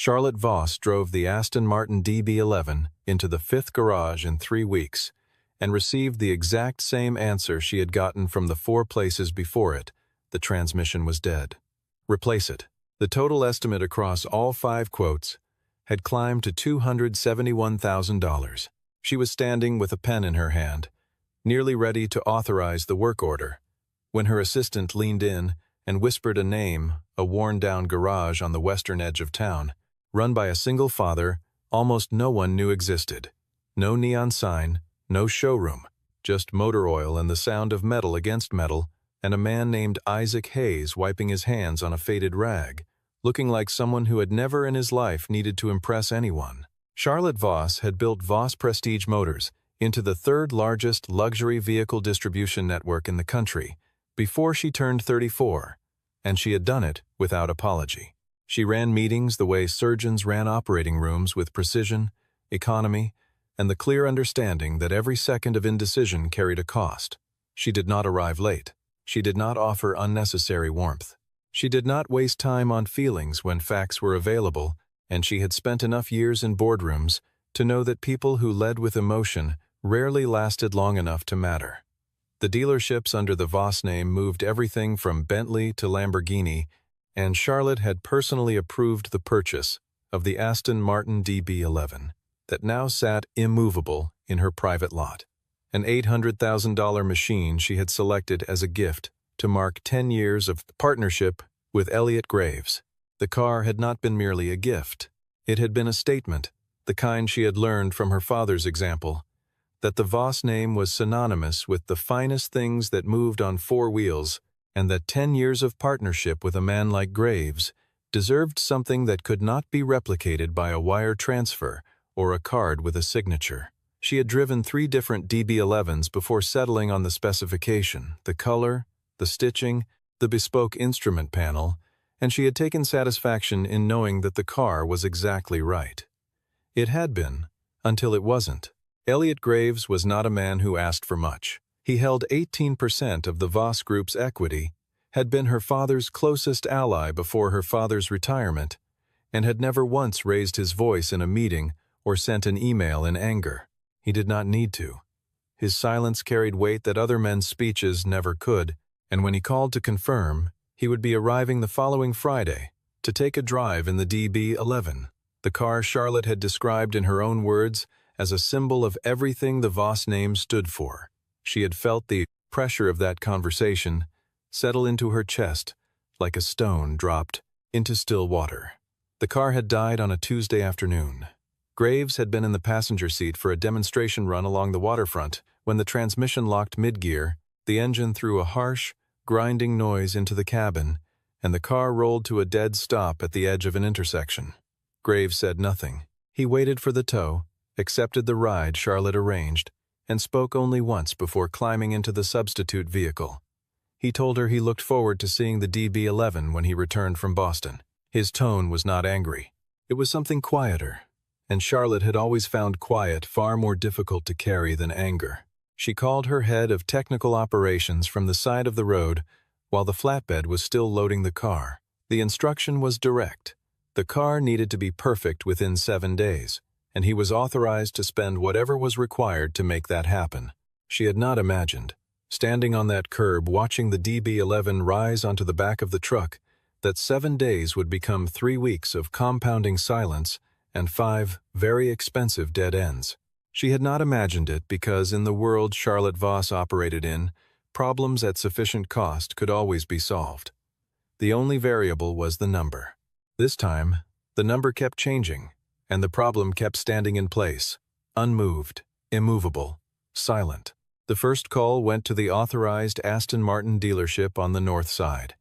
Charlotte Voss drove the Aston Martin DB11 into the fifth garage in 3 weeks and received the exact same answer she had gotten from the 4 places before it: the transmission was dead. Replace it. The total estimate across all 5 quotes had climbed to $271,000. She was standing with a pen in her hand, nearly ready to authorize the work order, when her assistant leaned in and whispered a name: a worn-down garage on the western edge of town, run by a single father almost no one knew existed. No neon sign, no showroom, just motor oil and the sound of metal against metal, and a man named Isaac Hayes wiping his hands on a faded rag, looking like someone who had never in his life needed to impress anyone. Charlotte Voss had built Voss Prestige Motors into the 3rd largest luxury vehicle distribution network in the country before she turned 34, and she had done it without apology. She ran meetings the way surgeons ran operating rooms, with precision, economy, and the clear understanding that every second of indecision carried a cost. She did not arrive late. She did not offer unnecessary warmth. She did not waste time on feelings when facts were available, and she had spent enough years in boardrooms to know that people who led with emotion rarely lasted long enough to matter. The dealerships under the Voss name moved everything from Bentley to Lamborghini, and Charlotte had personally approved the purchase of the Aston Martin DB11 that now sat immovable in her private lot, an $800,000 machine she had selected as a gift to mark 10 years of partnership with Elliot Graves. The car had not been merely a gift. It had been a statement, the kind she had learned from her father's example, that the Voss name was synonymous with the finest things that moved on 4 wheels, and that 10 years of partnership with a man like Graves deserved something that could not be replicated by a wire transfer or a card with a signature. She had driven 3 different DB11s before settling on the specification, the color, the stitching, the bespoke instrument panel, and she had taken satisfaction in knowing that the car was exactly right. It had been, until it wasn't. Elliot Graves was not a man who asked for much. He held 18% of the Voss Group's equity, had been her father's closest ally before her father's retirement, and had never once raised his voice in a meeting or sent an email in anger. He did not need to. His silence carried weight that other men's speeches never could, and when he called to confirm, he would be arriving the following Friday to take a drive in the DB11, the car Charlotte had described in her own words as a symbol of everything the Voss name stood for. She had felt the pressure of that conversation settle into her chest like a stone dropped into still water. The car had died on a Tuesday afternoon. Graves had been in the passenger seat for a demonstration run along the waterfront when the transmission locked mid-gear, the engine threw a harsh, grinding noise into the cabin, and the car rolled to a dead stop at the edge of an intersection. Graves said nothing. He waited for the tow, accepted the ride Charlotte arranged, and spoke only once before climbing into the substitute vehicle. He told her he looked forward to seeing the DB11 when he returned from Boston. His tone was not angry. It was something quieter, and Charlotte had always found quiet far more difficult to carry than anger. She called her head of technical operations from the side of the road while the flatbed was still loading the car. The instruction was direct. The car needed to be perfect within 7 days, and he was authorized to spend whatever was required to make that happen. She had not imagined, standing on that curb watching the DB11 rise onto the back of the truck, that 7 days would become 3 weeks of compounding silence and 5 very expensive dead ends. She had not imagined it because in the world Charlotte Voss operated in, problems at sufficient cost could always be solved. The only variable was the number. This time, the number kept changing, and the problem kept standing in place, unmoved, immovable, silent. The first call went to the authorized Aston Martin dealership on the north side,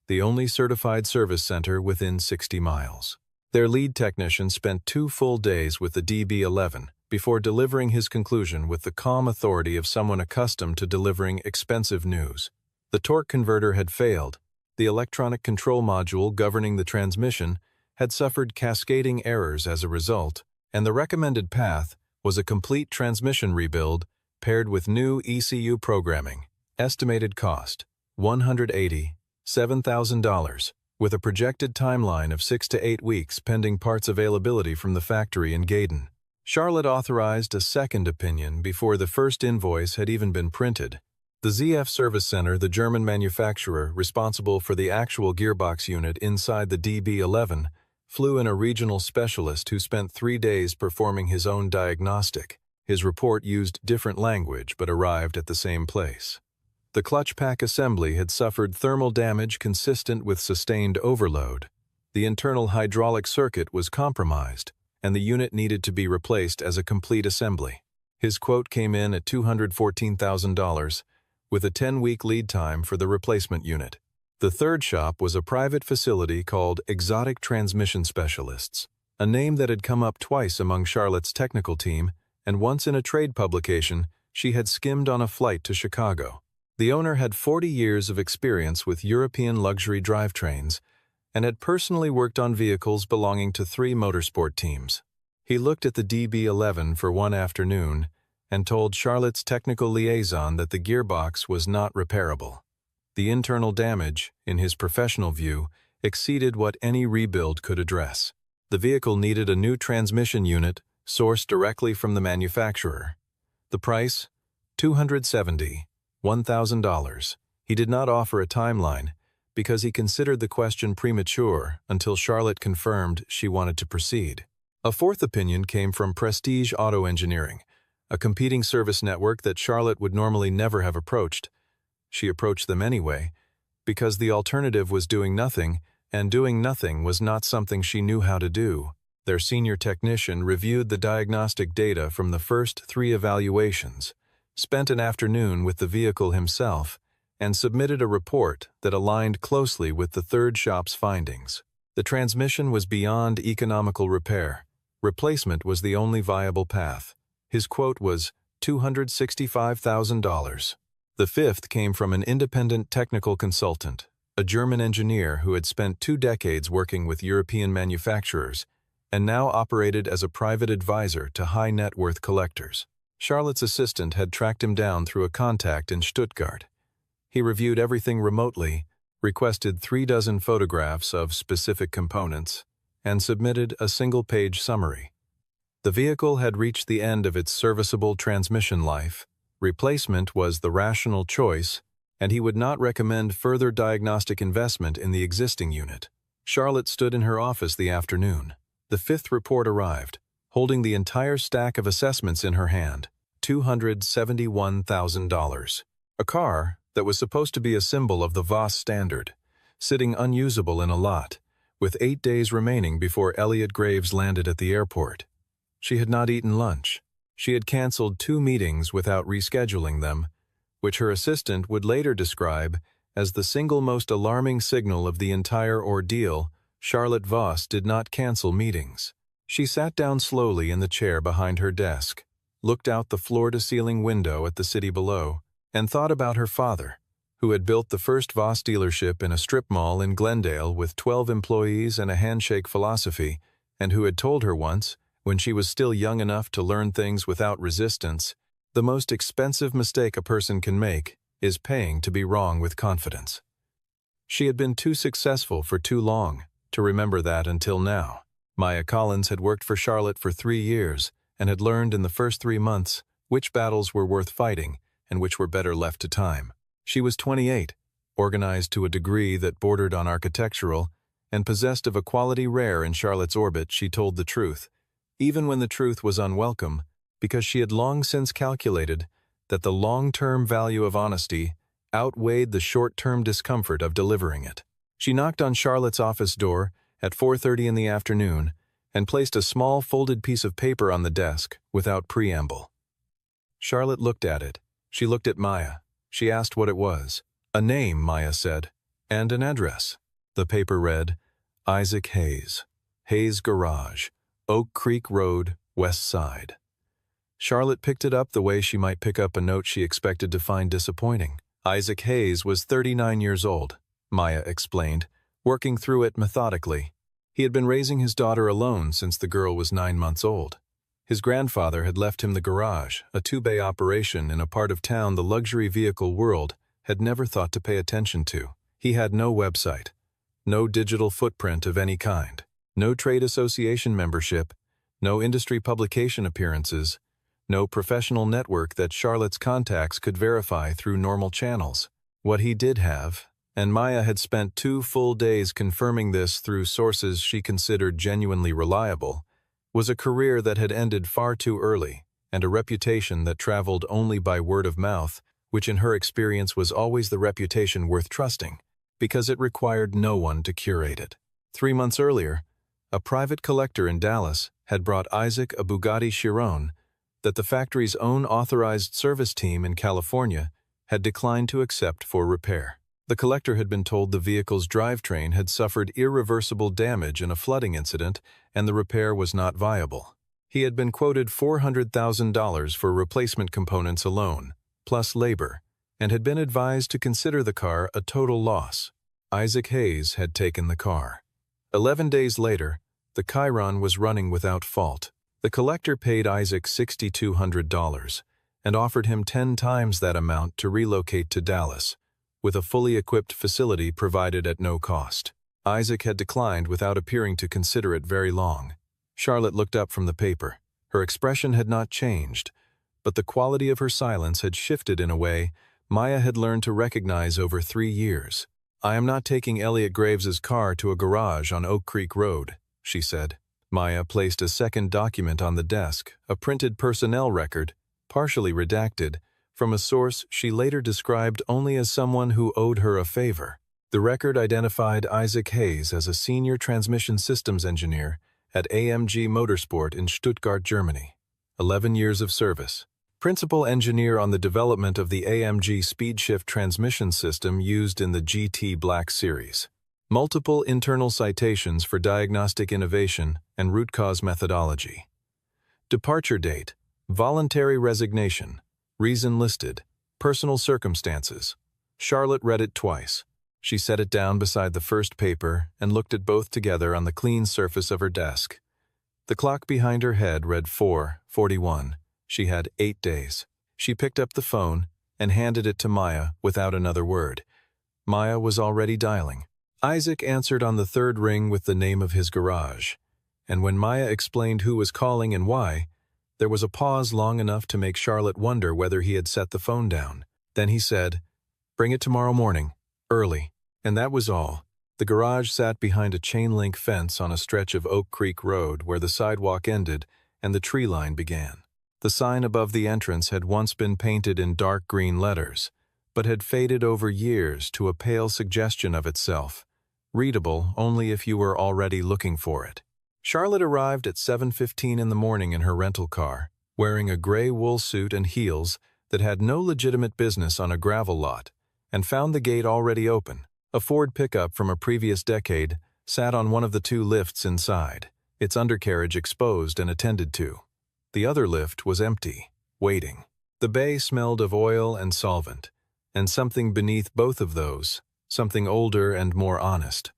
the only certified service center within 60 miles. Their lead technician spent 2 full days with the DB11 before delivering his conclusion with the calm authority of someone accustomed to delivering expensive news. The torque converter had failed, the electronic control module governing the transmission had suffered cascading errors as a result, and the recommended path was a complete transmission rebuild paired with new ECU programming. Estimated cost, $187,000, with a projected timeline of 6 to 8 weeks pending parts availability from the factory in Gaydon. Charlotte authorized a second opinion before the first invoice had even been printed. The ZF Service Center, the German manufacturer responsible for the actual gearbox unit inside the DB11, flew in a regional specialist who spent 3 days performing his own diagnostic. His report used different language but arrived at the same place. The clutch pack assembly had suffered thermal damage consistent with sustained overload. The internal hydraulic circuit was compromised, and the unit needed to be replaced as a complete assembly. His quote came in at $214,000, with a 10-week lead time for the replacement unit. The third shop was a private facility called Exotic Transmission Specialists, a name that had come up twice among Charlotte's technical team, and once in a trade publication she had skimmed on a flight to Chicago. The owner had 40 years of experience with European luxury drivetrains and had personally worked on vehicles belonging to 3 motorsport teams. He looked at the DB11 for one afternoon and told Charlotte's technical liaison that the gearbox was not repairable. The internal damage, in his professional view, exceeded what any rebuild could address. The vehicle needed a new transmission unit sourced directly from the manufacturer. The price? $271,000. He did not offer a timeline because he considered the question premature until Charlotte confirmed she wanted to proceed. A fourth opinion came from Prestige Auto Engineering, a competing service network that Charlotte would normally never have approached. She approached them anyway, because the alternative was doing nothing, and doing nothing was not something she knew how to do. Their senior technician reviewed the diagnostic data from the first 3 evaluations, spent an afternoon with the vehicle himself, and submitted a report that aligned closely with the third shop's findings. The transmission was beyond economical repair. Replacement was the only viable path. His quote was $265,000. The fifth came from an independent technical consultant, a German engineer who had spent 2 decades working with European manufacturers and now operated as a private advisor to high-net-worth collectors. Charlotte's assistant had tracked him down through a contact in Stuttgart. He reviewed everything remotely, requested 36 photographs of specific components, and submitted a single-page summary. The vehicle had reached the end of its serviceable transmission life. Replacement was the rational choice, and he would not recommend further diagnostic investment in the existing unit. Charlotte stood in her office the afternoon. The 5th report arrived, holding the entire stack of assessments in her hand, $271,000. A car that was supposed to be a symbol of the Voss standard, sitting unusable in a lot, with 8 days remaining before Elliot Graves landed at the airport. She had not eaten lunch. She had canceled 2 meetings without rescheduling them, which her assistant would later describe as the single most alarming signal of the entire ordeal. Charlotte Voss did not cancel meetings. She sat down slowly in the chair behind her desk, looked out the floor-to-ceiling window at the city below, and thought about her father, who had built the first Voss dealership in a strip mall in Glendale with 12 employees and a handshake philosophy, and who had told her once, when she was still young enough to learn things without resistance, the most expensive mistake a person can make is paying to be wrong with confidence. She had been too successful for too long to remember that until now. Maya Collins had worked for Charlotte for 3 years and had learned in the first 3 months which battles were worth fighting and which were better left to time. She was 28, organized to a degree that bordered on architectural, and possessed of a quality rare in Charlotte's orbit. She told the truth, even when the truth was unwelcome, because she had long since calculated that the long-term value of honesty outweighed the short-term discomfort of delivering it. She knocked on Charlotte's office door at 4:30 in the afternoon and placed a small folded piece of paper on the desk without preamble. Charlotte looked at it. She looked at Maya. She asked what it was. A name, Maya said, and an address. The paper read, Isaac Hayes, Hayes Garage, Oak Creek Road, West Side. Charlotte picked it up the way she might pick up a note she expected to find disappointing. Isaac Hayes was 39 years old, Maya explained, working through it methodically. He had been raising his daughter alone since the girl was 9 months old. His grandfather had left him the garage, a 2-bay operation in a part of town the luxury vehicle world had never thought to pay attention to. He had no website, No digital footprint of any kind. No trade association membership. No industry publication appearances. No professional network that Charlotte's contacts could verify through normal channels. What he did have, and Maya had spent 2 full days confirming this through sources she considered genuinely reliable, was a career that had ended far too early, and a reputation that traveled only by word of mouth, which in her experience was always the reputation worth trusting, because it required no one to curate it. 3 months earlier, a private collector in Dallas had brought Isaac a Bugatti Chiron that the factory's own authorized service team in California had declined to accept for repair. The collector had been told the vehicle's drivetrain had suffered irreversible damage in a flooding incident and the repair was not viable. He had been quoted $400,000 for replacement components alone, plus labor, and had been advised to consider the car a total loss. Isaac Hayes had taken the car. 11 days later, the Chiron was running without fault. The collector paid Isaac $6,200 and offered him 10 times that amount to relocate to Dallas, with a fully equipped facility provided at no cost. Isaac had declined without appearing to consider it very long. Charlotte looked up from the paper. Her expression had not changed, but the quality of her silence had shifted in a way Maya had learned to recognize over 3 years. "I am not taking Elliot Graves's car to a garage on Oak Creek Road," she said. Maya placed a second document on the desk, a printed personnel record, partially redacted, from a source she later described only as someone who owed her a favor. The record identified Isaac Hayes as a senior transmission systems engineer at AMG Motorsport in Stuttgart, Germany. 11 years of service. Principal engineer on the development of the AMG speed-shift transmission system used in the GT Black Series. Multiple internal citations for diagnostic innovation and root cause methodology. Departure date, voluntary resignation, reason listed, personal circumstances. Charlotte read it twice. She set it down beside the first paper and looked at both together on the clean surface of her desk. The clock behind her head read 4:41. She had 8 days. She picked up the phone and handed it to Maya without another word. Maya was already dialing. Isaac answered on the third ring with the name of his garage, and when Maya explained who was calling and why, there was a pause long enough to make Charlotte wonder whether he had set the phone down. Then he said, "Bring it tomorrow morning, early." And that was all. The garage sat behind a chain-link fence on a stretch of Oak Creek Road where the sidewalk ended and the tree line began. The sign above the entrance had once been painted in dark green letters, but had faded over years to a pale suggestion of itself, readable only if you were already looking for it. Charlotte arrived at 7:15 in the morning in her rental car, wearing a gray wool suit and heels that had no legitimate business on a gravel lot, and found the gate already open. A Ford pickup from a previous decade sat on one of the 2 lifts inside, its undercarriage exposed and attended to. The other lift was empty, waiting. The bay smelled of oil and solvent, and something beneath both of those, something older and more honest.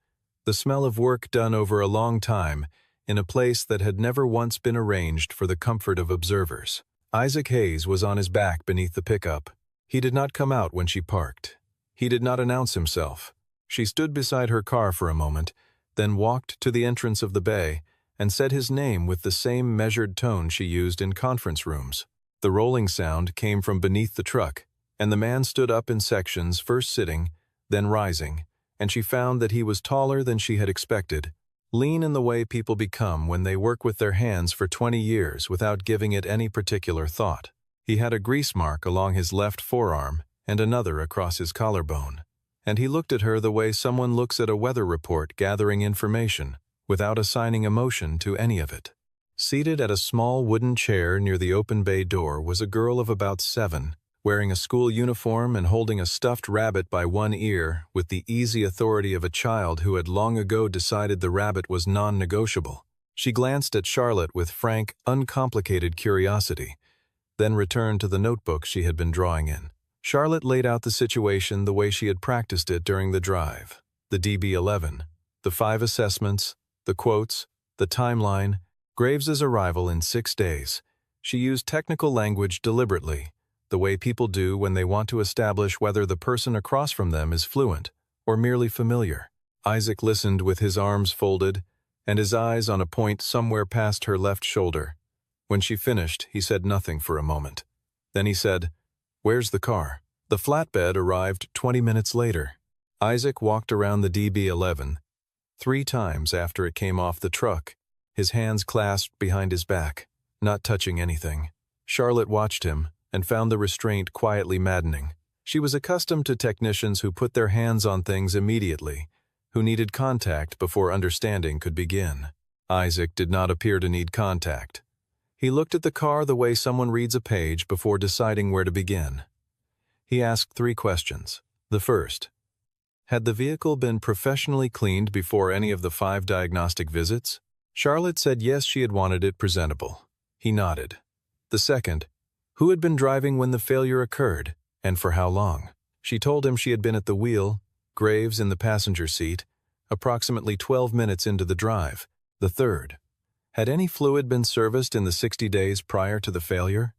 The smell of work done over a long time in a place that had never once been arranged for the comfort of observers. Isaac Hayes was on his back beneath the pickup. He did not come out when she parked. He did not announce himself. She stood beside her car for a moment, then walked to the entrance of the bay and said his name with the same measured tone she used in conference rooms. The rolling sound came from beneath the truck, and the man stood up in sections, first sitting, then rising, and she found that he was taller than she had expected, lean in the way people become when they work with their hands for 20 years without giving it any particular thought. He had a grease mark along his left forearm and another across his collarbone, and he looked at her the way someone looks at a weather report gathering information, without assigning emotion to any of it. Seated at a small wooden chair near the open bay door was a girl of about 7, wearing a school uniform and holding a stuffed rabbit by one ear with the easy authority of a child who had long ago decided the rabbit was non-negotiable. She glanced at Charlotte with frank, uncomplicated curiosity, then returned to the notebook she had been drawing in. Charlotte laid out the situation the way she had practiced it during the drive. The DB11, the 5 assessments, the quotes, the timeline, Graves's arrival in 6 days. She used technical language deliberately, the way people do when they want to establish whether the person across from them is fluent or merely familiar. Isaac listened with his arms folded and his eyes on a point somewhere past her left shoulder. When she finished, he said nothing for a moment. Then he said, "Where's the car?" The flatbed arrived 20 minutes later. Isaac walked around the DB11 3 times after it came off the truck, his hands clasped behind his back, not touching anything. Charlotte watched him and found the restraint quietly maddening. She was accustomed to technicians who put their hands on things immediately, who needed contact before understanding could begin. Isaac did not appear to need contact. He looked at the car the way someone reads a page before deciding where to begin. He asked 3 questions. The first, had the vehicle been professionally cleaned before any of the 5 diagnostic visits? Charlotte said yes, she had wanted it presentable. He nodded. The second, who had been driving when the failure occurred, and for how long? She told him she had been at the wheel, Graves in the passenger seat, approximately 12 minutes into the drive. The third, had any fluid been serviced in the 60 days prior to the failure?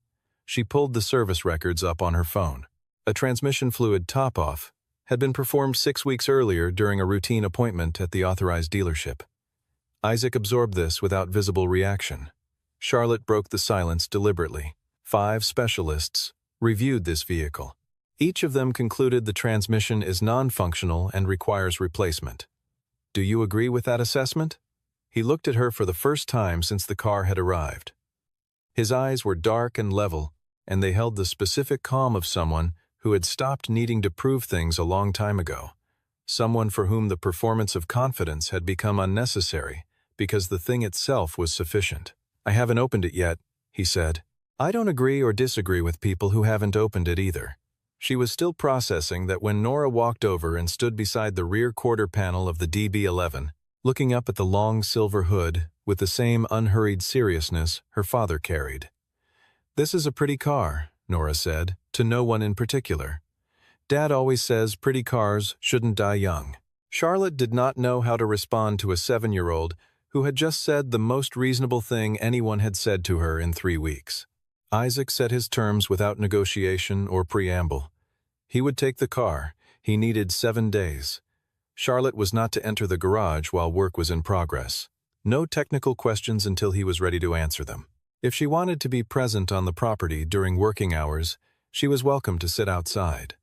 She pulled the service records up on her phone. A transmission fluid top-off had been performed 6 weeks earlier during a routine appointment at the authorized dealership. Isaac absorbed this without visible reaction. Charlotte broke the silence deliberately. 5 specialists reviewed this vehicle. Each of them concluded the transmission is non-functional and requires replacement. Do you agree with that assessment? He looked at her for the first time since the car had arrived. His eyes were dark and level, and they held the specific calm of someone who had stopped needing to prove things a long time ago. Someone for whom the performance of confidence had become unnecessary because the thing itself was sufficient. I haven't opened it yet, he said. I don't agree or disagree with people who haven't opened it either. She was still processing that when Nora walked over and stood beside the rear quarter panel of the DB11, looking up at the long silver hood with the same unhurried seriousness her father carried. This is a pretty car, Nora said, to no one in particular. Dad always says pretty cars shouldn't die young. Charlotte did not know how to respond to a 7-year-old who had just said the most reasonable thing anyone had said to her in 3 weeks. Isaac set his terms without negotiation or preamble. He would take the car. He needed 7 days. Charlotte was not to enter the garage while work was in progress. No technical questions until he was ready to answer them. If she wanted to be present on the property during working hours, she was welcome to sit outside.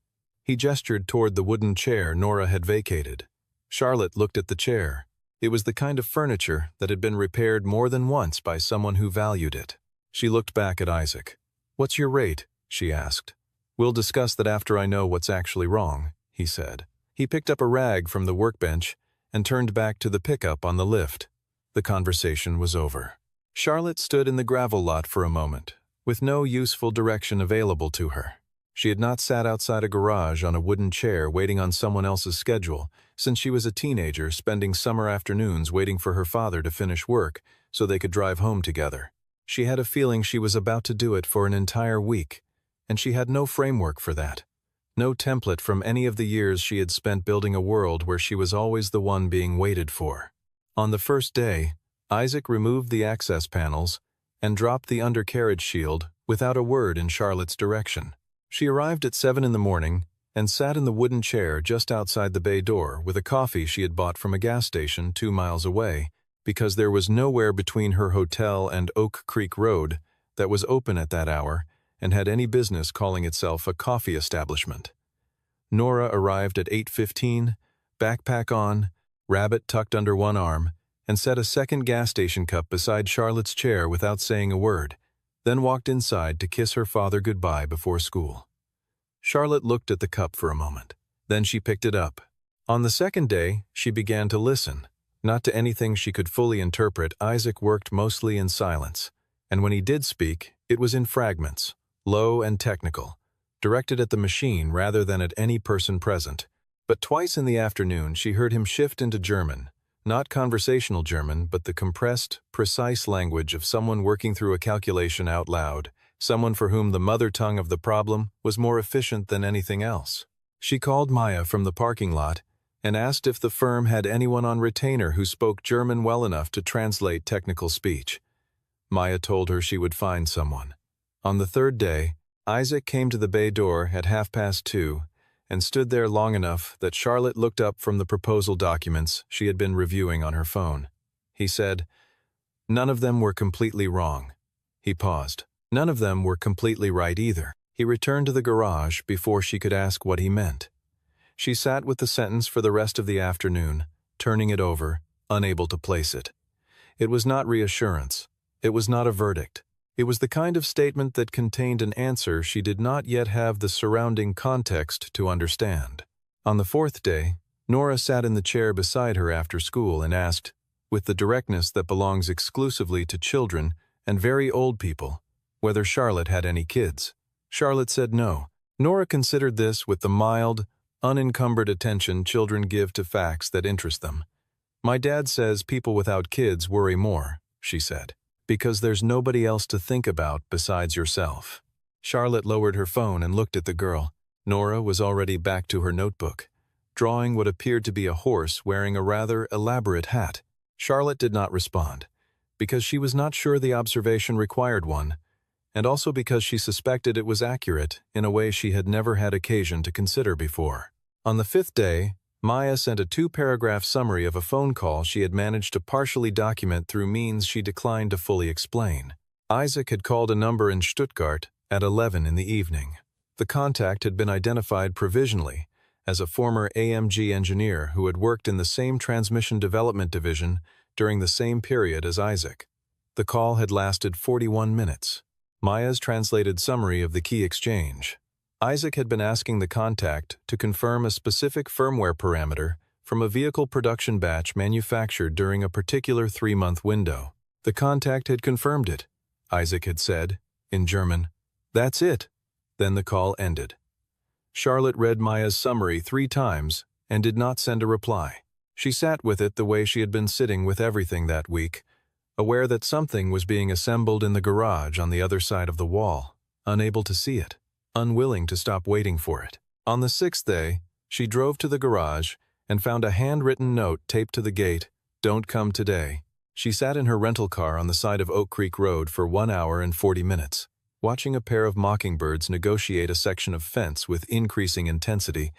He gestured toward the wooden chair Nora had vacated. Charlotte looked at the chair. It was the kind of furniture that had been repaired more than once by someone who valued it. She looked back at Isaac. "What's your rate?" she asked. "We'll discuss that after I know what's actually wrong," he said. He picked up a rag from the workbench and turned back to the pickup on the lift. The conversation was over. Charlotte stood in the gravel lot for a moment, with no useful direction available to her. She had not sat outside a garage on a wooden chair waiting on someone else's schedule since she was a teenager spending summer afternoons waiting for her father to finish work so they could drive home together. She had a feeling she was about to do it for an entire week, and she had no framework for that. No template from any of the years she had spent building a world where she was always the one being waited for. On the first day, Isaac removed the access panels and dropped the undercarriage shield without a word in Charlotte's direction. She arrived at 7 in the morning and sat in the wooden chair just outside the bay door with a coffee she had bought from a gas station 2 miles away, because there was nowhere between her hotel and Oak Creek Road that was open at that hour and had any business calling itself a coffee establishment. Nora arrived at 8:15, backpack on, rabbit tucked under one arm, and set a second gas station cup beside Charlotte's chair without saying a word, then walked inside to kiss her father goodbye before school. Charlotte looked at the cup for a moment. Then she picked it up. On the second day, she began to listen. Not to anything she could fully interpret. Isaac worked mostly in silence, and when he did speak, it was in fragments, low and technical, directed at the machine rather than at any person present. But twice in the afternoon she heard him shift into German, not conversational German, but the compressed, precise language of someone working through a calculation out loud, someone for whom the mother tongue of the problem was more efficient than anything else. She called Maya from the parking lot and asked if the firm had anyone on retainer who spoke German well enough to translate technical speech. Maya told her she would find someone. On the third day, Isaac came to the bay door at 2:30 and stood there long enough that Charlotte looked up from the proposal documents she had been reviewing on her phone. He said, "None of them were completely wrong." He paused. None of them were completely right either. He returned to the garage before she could ask what he meant. She sat with the sentence for the rest of the afternoon, turning it over, unable to place it. It was not reassurance. It was not a verdict. It was the kind of statement that contained an answer she did not yet have the surrounding context to understand. On the fourth day, Nora sat in the chair beside her after school and asked, with the directness that belongs exclusively to children and very old people, whether Charlotte had any kids. Charlotte said no. Nora considered this with the mild, unencumbered attention children give to facts that interest them. "My dad says people without kids worry more," she said, "because there's nobody else to think about besides yourself." Charlotte lowered her phone and looked at the girl. Nora was already back to her notebook, drawing what appeared to be a horse wearing a rather elaborate hat. Charlotte did not respond, because she was not sure the observation required one, and also because she suspected it was accurate in a way she had never had occasion to consider before. On the fifth day, Maya sent a 2-paragraph summary of a phone call she had managed to partially document through means she declined to fully explain. Isaac had called a number in Stuttgart at 11 in the evening. The contact had been identified provisionally as a former AMG engineer who had worked in the same transmission development division during the same period as Isaac. The call had lasted 41 minutes. Maya's translated summary of the key exchange. Isaac had been asking the contact to confirm a specific firmware parameter from a vehicle production batch manufactured during a particular 3-month window. The contact had confirmed it. Isaac had said, in German, "That's it." Then the call ended. Charlotte read Maya's summary 3 times and did not send a reply. She sat with it the way she had been sitting with everything that week, aware that something was being assembled in the garage on the other side of the wall, unable to see it, unwilling to stop waiting for it. On the 6th day, she drove to the garage and found a handwritten note taped to the gate, "Don't come today." She sat in her rental car on the side of Oak Creek Road for 1 hour and 40 minutes, watching a pair of mockingbirds negotiate a section of fence with increasing intensity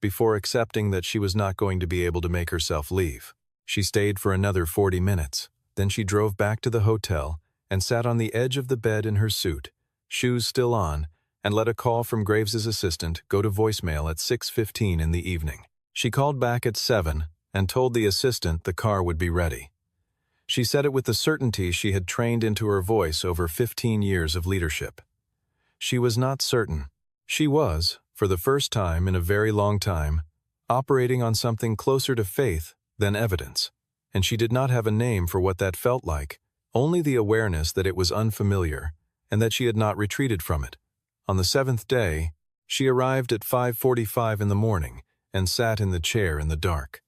before accepting that she was not going to be able to make herself leave. She stayed for another 40 minutes. Then she drove back to the hotel and sat on the edge of the bed in her suit, shoes still on, and let a call from Graves's assistant go to voicemail at 6:15 in the evening. She called back at 7 and told the assistant the car would be ready. She said it with the certainty she had trained into her voice over 15 years of leadership. She was not certain. She was, for the first time in a very long time, operating on something closer to faith than evidence, and she did not have a name for what that felt like, only the awareness that it was unfamiliar and that she had not retreated from it. On the 7th day, she arrived at 5:45 in the morning and sat in the chair in the dark.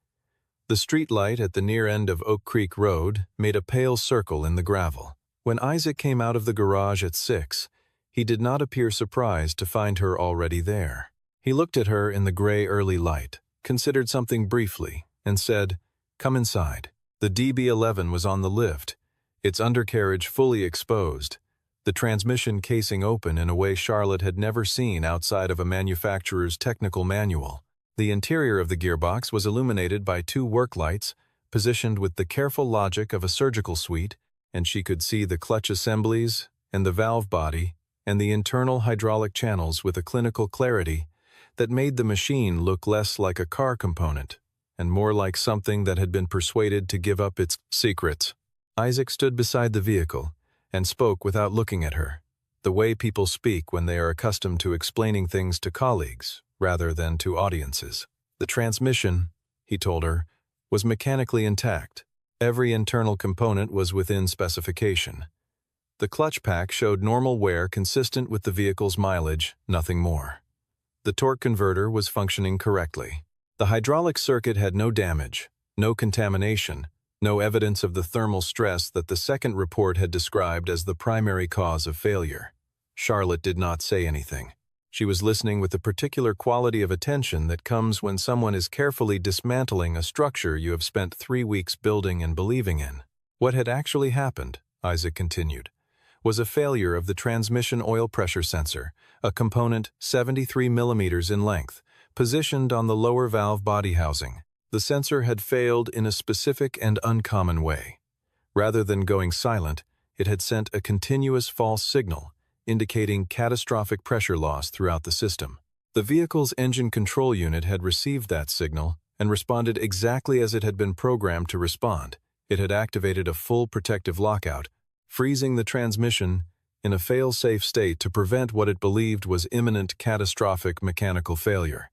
The street light at the near end of Oak Creek Road made a pale circle in the gravel. When Isaac came out of the garage at 6, he did not appear surprised to find her already there. He looked at her in the gray early light, considered something briefly, and said, "Come inside." The DB11 was on the lift, its undercarriage fully exposed, the transmission casing open in a way Charlotte had never seen outside of a manufacturer's technical manual. The interior of the gearbox was illuminated by 2 work lights, positioned with the careful logic of a surgical suite, and she could see the clutch assemblies and the valve body and the internal hydraulic channels with a clinical clarity that made the machine look less like a car component and more like something that had been persuaded to give up its secrets. Isaac stood beside the vehicle and spoke without looking at her, the way people speak when they are accustomed to explaining things to colleagues rather than to audiences. The transmission, he told her, was mechanically intact. Every internal component was within specification. The clutch pack showed normal wear consistent with the vehicle's mileage, nothing more. The torque converter was functioning correctly. The hydraulic circuit had no damage, no contamination, no evidence of the thermal stress that the second report had described as the primary cause of failure. Charlotte did not say anything. She was listening with the particular quality of attention that comes when someone is carefully dismantling a structure you have spent 3 weeks building and believing in. What had actually happened, Isaac continued, was a failure of the transmission oil pressure sensor, a component 73 millimeters in length, positioned on the lower valve body housing. The sensor had failed in a specific and uncommon way. Rather than going silent, it had sent a continuous false signal, indicating catastrophic pressure loss throughout the system. The vehicle's engine control unit had received that signal and responded exactly as it had been programmed to respond. It had activated a full protective lockout, freezing the transmission in a fail-safe state to prevent what it believed was imminent catastrophic mechanical failure.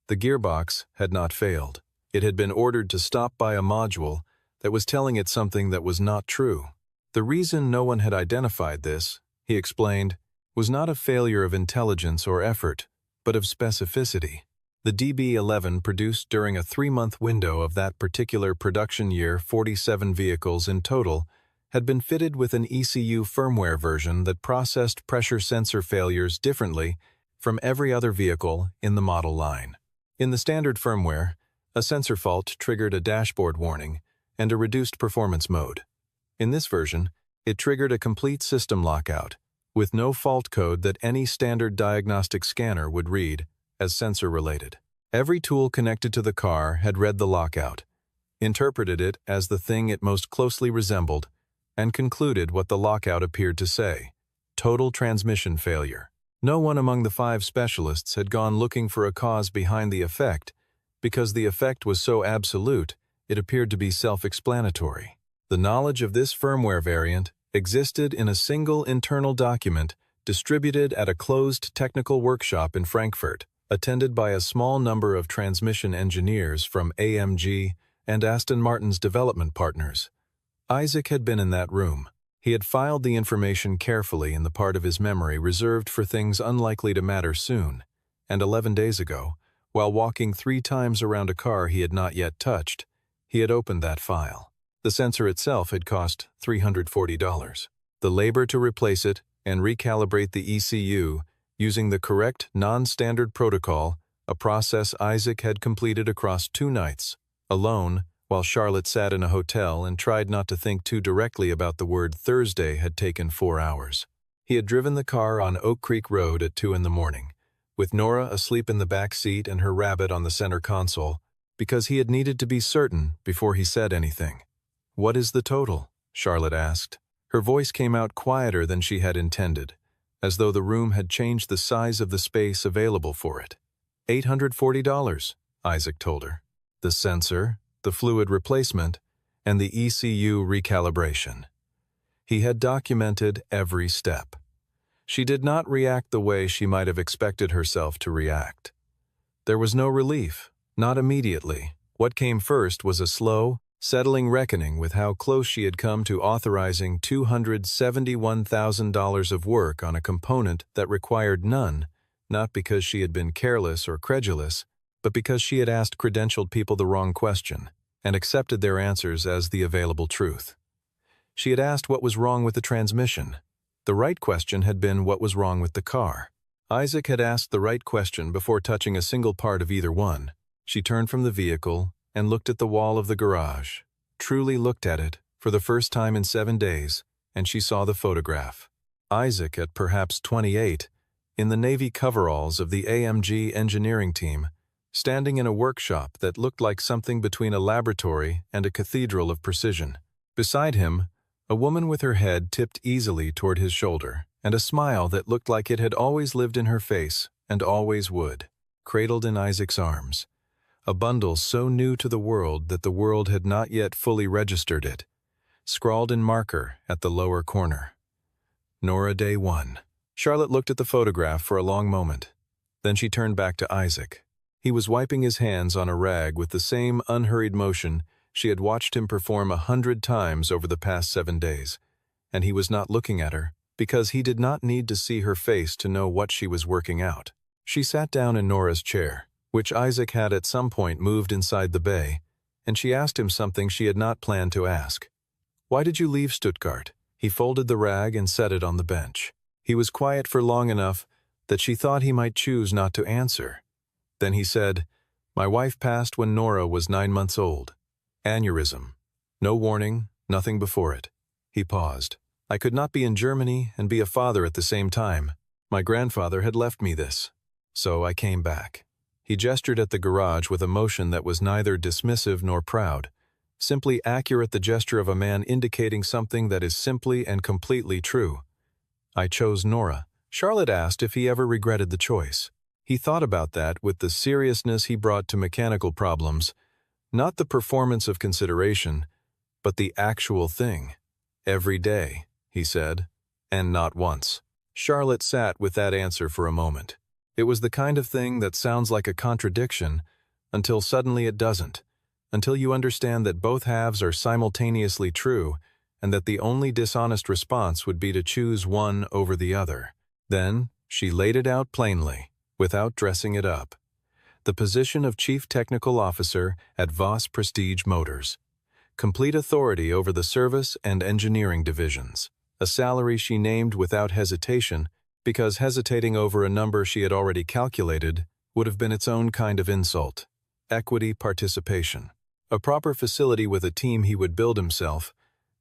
The gearbox had not failed. It had been ordered to stop by a module that was telling it something that was not true. The reason no one had identified this, he explained, was not a failure of intelligence or effort, but of specificity. The DB11 produced during a 3-month window of that particular production year 47 vehicles in total had been fitted with an ECU firmware version that processed pressure sensor failures differently from every other vehicle in the model line. In the standard firmware, a sensor fault triggered a dashboard warning and a reduced performance mode. In this version, it triggered a complete system lockout, with no fault code that any standard diagnostic scanner would read as sensor-related. Every tool connected to the car had read the lockout, interpreted it as the thing it most closely resembled, and concluded what the lockout appeared to say: total transmission failure. No one among the 5 specialists had gone looking for a cause behind the effect, because the effect was so absolute, it appeared to be self-explanatory. The knowledge of this firmware variant existed in a single internal document distributed at a closed technical workshop in Frankfurt, attended by a small number of transmission engineers from AMG and Aston Martin's development partners. Isaac had been in that room. He had filed the information carefully in the part of his memory reserved for things unlikely to matter soon, and 11 days ago, while walking 3 times around a car he had not yet touched, he had opened that file. The sensor itself had cost $340. The labor to replace it and recalibrate the ECU using the correct non-standard protocol, a process Isaac had completed across 2 nights, alone, while Charlotte sat in a hotel and tried not to think too directly about the word Thursday, had taken 4 hours. He had driven the car on Oak Creek Road at 2 in the morning, with Nora asleep in the back seat and her rabbit on the center console, because he had needed to be certain before he said anything. "What is the total?" Charlotte asked. Her voice came out quieter than she had intended, as though the room had changed the size of the space available for it. $840, Isaac told her. The sensor, the fluid replacement, and the ECU recalibration. He had documented every step. She did not react the way she might have expected herself to react. There was no relief, not immediately. What came first was a slow, settling reckoning with how close she had come to authorizing $271,000 of work on a component that required none, not because she had been careless or credulous, but because she had asked credentialed people the wrong question and accepted their answers as the available truth. She had asked what was wrong with the transmission. The right question had been what was wrong with the car. Isaac had asked the right question before touching a single part of either one. She turned from the vehicle and looked at the wall of the garage, truly looked at it for the first time in 7 days, and she saw the photograph. Isaac, at perhaps 28, in the navy coveralls of the AMG engineering team, standing in a workshop that looked like something between a laboratory and a cathedral of precision. Beside him, a woman with her head tipped easily toward his shoulder, and a smile that looked like it had always lived in her face and always would, cradled in Isaac's arms. A bundle so new to the world that the world had not yet fully registered it, scrawled in marker at the lower corner. Nora, Day 1. Charlotte looked at the photograph for a long moment. Then she turned back to Isaac. He was wiping his hands on a rag with the same unhurried motion she had watched him perform 100 times over the past 7 days, and he was not looking at her because he did not need to see her face to know what she was working out. She sat down in Nora's chair, which Isaac had at some point moved inside the bay, and she asked him something she had not planned to ask. "Why did you leave Stuttgart?" He folded the rag and set it on the bench. He was quiet for long enough that she thought he might choose not to answer. Then he said, "My wife passed when Nora was 9 months old. Aneurysm. No warning, nothing before it." He paused. "I could not be in Germany and be a father at the same time. My grandfather had left me this. So I came back." He gestured at the garage with a motion that was neither dismissive nor proud, simply accurate, the gesture of a man indicating something that is simply and completely true. "I chose Nora." Charlotte asked if he ever regretted the choice. He thought about that with the seriousness he brought to mechanical problems, not the performance of consideration, but the actual thing. "Every day," he said, "and not once." Charlotte sat with that answer for a moment. It was the kind of thing that sounds like a contradiction until suddenly it doesn't, until you understand that both halves are simultaneously true and that the only dishonest response would be to choose one over the other. Then she laid it out plainly, without dressing it up. The position of Chief Technical Officer at Voss Prestige Motors. Complete authority over the service and engineering divisions. A salary she named without hesitation, because hesitating over a number she had already calculated would have been its own kind of insult. Equity participation. A proper facility with a team he would build himself,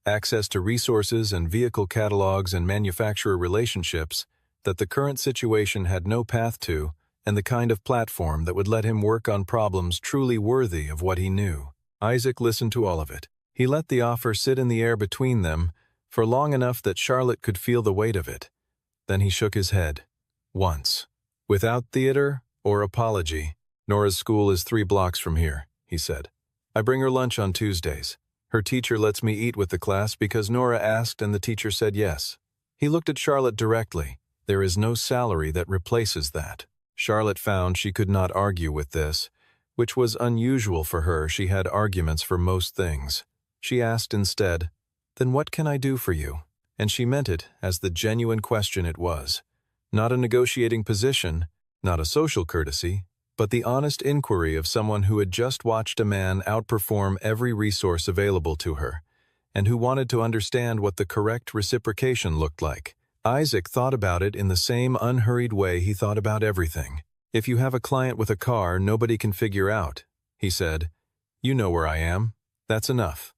access to resources and vehicle catalogs and manufacturer relationships that the current situation had no path to, and the kind of platform that would let him work on problems truly worthy of what he knew. Isaac listened to all of it. He let the offer sit in the air between them for long enough that Charlotte could feel the weight of it. Then he shook his head. Once. Without theater or apology. "Nora's school is 3 blocks from here," he said. "I bring her lunch on Tuesdays. Her teacher lets me eat with the class because Nora asked and the teacher said yes." He looked at Charlotte directly. "There is no salary that replaces that." Charlotte found she could not argue with this, which was unusual for her. She had arguments for most things. She asked instead, "Then what can I do for you?" And she meant it as the genuine question it was. Not a negotiating position, not a social courtesy, but the honest inquiry of someone who had just watched a man outperform every resource available to her, and who wanted to understand what the correct reciprocation looked like. Isaac thought about it in the same unhurried way he thought about everything. "If you have a client with a car nobody can figure out," he said, "you know where I am. That's enough."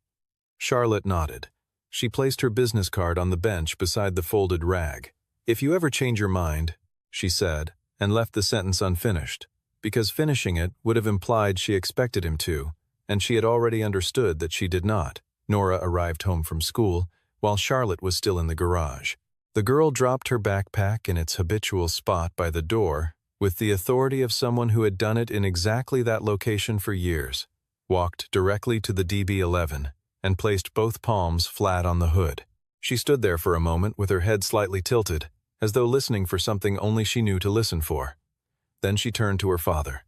Charlotte nodded. She placed her business card on the bench beside the folded rag. "If you ever change your mind," she said, and left the sentence unfinished, because finishing it would have implied she expected him to, and she had already understood that she did not. Nora arrived home from school, while Charlotte was still in the garage. The girl dropped her backpack in its habitual spot by the door, with the authority of someone who had done it in exactly that location for years, walked directly to the DB11, and placed both palms flat on the hood. She stood there for a moment with her head slightly tilted, as though listening for something only she knew to listen for. Then she turned to her father.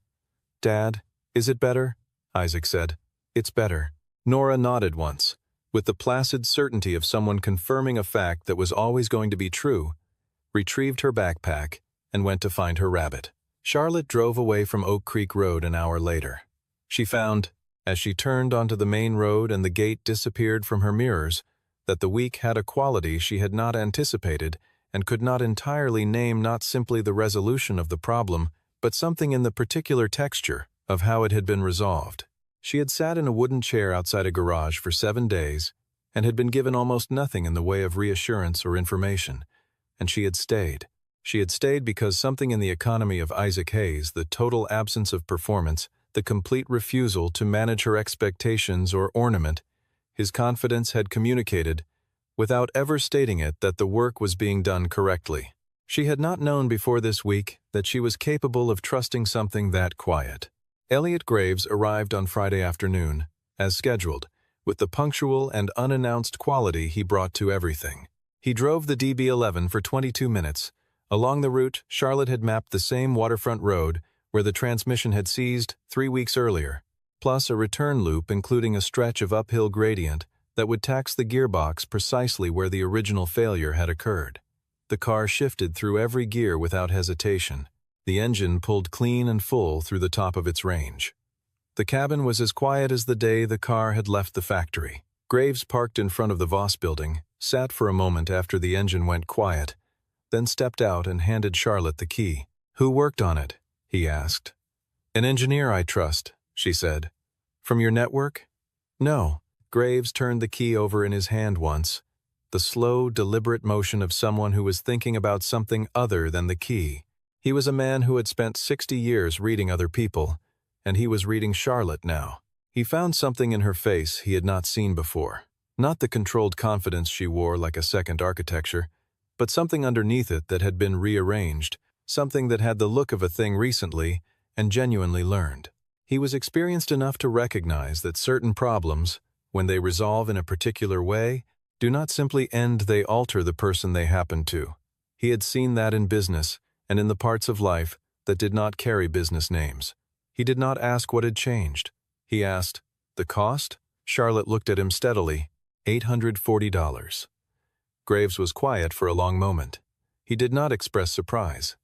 "Dad, is it better?" Isaac said. "It's better." Nora nodded once, with the placid certainty of someone confirming a fact that was always going to be true, retrieved her backpack, and went to find her rabbit. Charlotte drove away from Oak Creek Road an hour later. She found, as she turned onto the main road and the gate disappeared from her mirrors, that the week had a quality she had not anticipated and could not entirely name, not simply the resolution of the problem, but something in the particular texture of how it had been resolved. She had sat in a wooden chair outside a garage for 7 days and had been given almost nothing in the way of reassurance or information, and she had stayed. She had stayed because something in the economy of Isaac Hayes, the total absence of performance, the complete refusal to manage her expectations or ornament, his confidence had communicated, without ever stating it, that the work was being done correctly. She had not known before this week that she was capable of trusting something that quiet. Elliot Graves arrived on Friday afternoon, as scheduled, with the punctual and unannounced quality he brought to everything. He drove the DB11 for 22 minutes. Along the route, Charlotte had mapped the same waterfront road where the transmission had seized 3 weeks earlier, plus a return loop including a stretch of uphill gradient that would tax the gearbox precisely where the original failure had occurred. The car shifted through every gear without hesitation. The engine pulled clean and full through the top of its range. The cabin was as quiet as the day the car had left the factory. Graves parked in front of the Voss building, sat for a moment after the engine went quiet, then stepped out and handed Charlotte the key. "Who worked on it?" he asked. "An engineer I trust," she said. "From your network?" "No." Graves turned the key over in his hand once, the slow, deliberate motion of someone who was thinking about something other than the key. He was a man who had spent 60 years reading other people, and he was reading Charlotte now. He found something in her face he had not seen before. Not the controlled confidence she wore like a second architecture, but something underneath it that had been rearranged, something that had the look of a thing recently and genuinely learned. He was experienced enough to recognize that certain problems, when they resolve in a particular way, do not simply end, they alter the person they happen to. He had seen that in business and in the parts of life that did not carry business names. He did not ask what had changed. He asked, "The cost?" Charlotte looked at him steadily. $840. Graves was quiet for a long moment. He did not express surprise.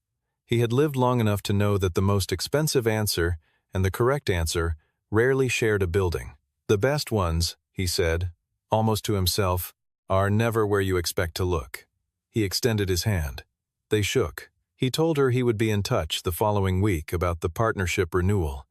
He had lived long enough to know that the most expensive answer and the correct answer rarely shared a building. The best ones, he said, almost to himself, are never where you expect to look. He extended his hand. They shook. He told her he would be in touch the following week about the partnership renewal,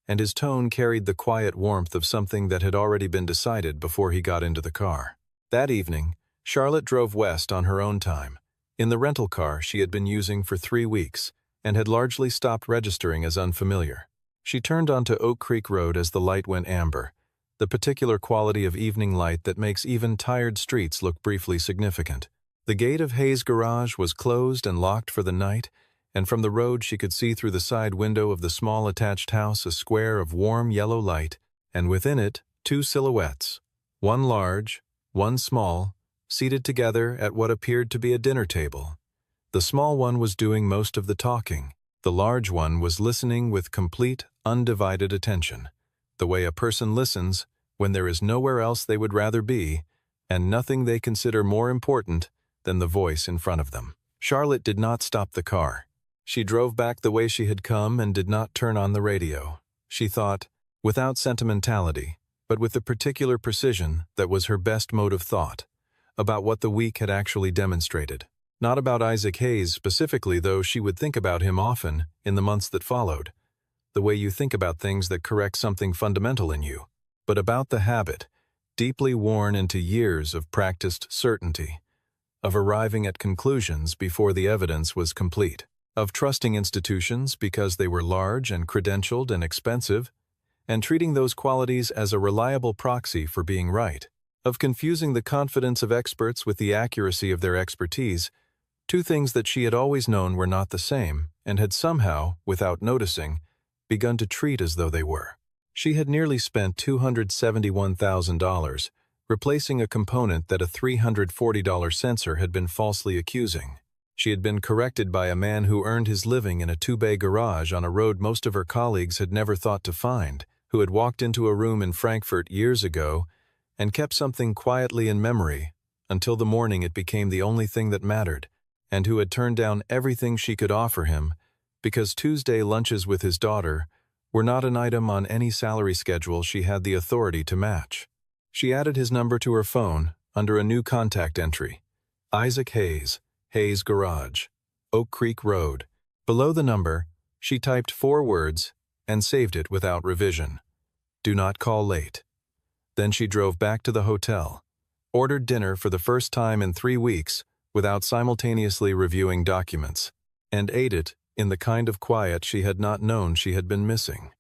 and his tone carried the quiet warmth of something that had already been decided before he got into the car. That evening, Charlotte drove west on her own time, in the rental car she had been using for 3 weeks and had largely stopped registering as unfamiliar. She turned onto Oak Creek Road as the light went amber, the particular quality of evening light that makes even tired streets look briefly significant. The gate of Hayes' garage was closed and locked for the night, and from the road she could see through the side window of the small attached house a square of warm yellow light, and within it 2 silhouettes, one large, one small, seated together at what appeared to be a dinner table. The small one was doing most of the talking. The large one was listening with complete, undivided attention, the way a person listens when there is nowhere else they would rather be, and nothing they consider more important than the voice in front of them. Charlotte did not stop the car. She drove back the way she had come and did not turn on the radio. She thought, without sentimentality, but with the particular precision that was her best mode of thought, about what the week had actually demonstrated. Not about Isaac Hayes specifically, though she would think about him often in the months that followed, the way you think about things that correct something fundamental in you, but about the habit, deeply worn into years of practiced certainty, of arriving at conclusions before the evidence was complete, of trusting institutions because they were large and credentialed and expensive, and treating those qualities as a reliable proxy for being right, of confusing the confidence of experts with the accuracy of their expertise, 2 things that she had always known were not the same and had somehow, without noticing, begun to treat as though they were. She had nearly spent $271,000 replacing a component that a $340 sensor had been falsely accusing. She had been corrected by a man who earned his living in a 2-bay garage on a road most of her colleagues had never thought to find, who had walked into a room in Frankfurt years ago and kept something quietly in memory until the morning it became the only thing that mattered, and who had turned down everything she could offer him because Tuesday lunches with his daughter were not an item on any salary schedule she had the authority to match. She added his number to her phone under a new contact entry, Isaac Hayes, Hayes Garage, Oak Creek Road. Below the number, she typed 4 words and saved it without revision. Do not call late. Then she drove back to the hotel, ordered dinner for the first time in 3 weeks without simultaneously reviewing documents, and ate it in the kind of quiet she had not known she had been missing.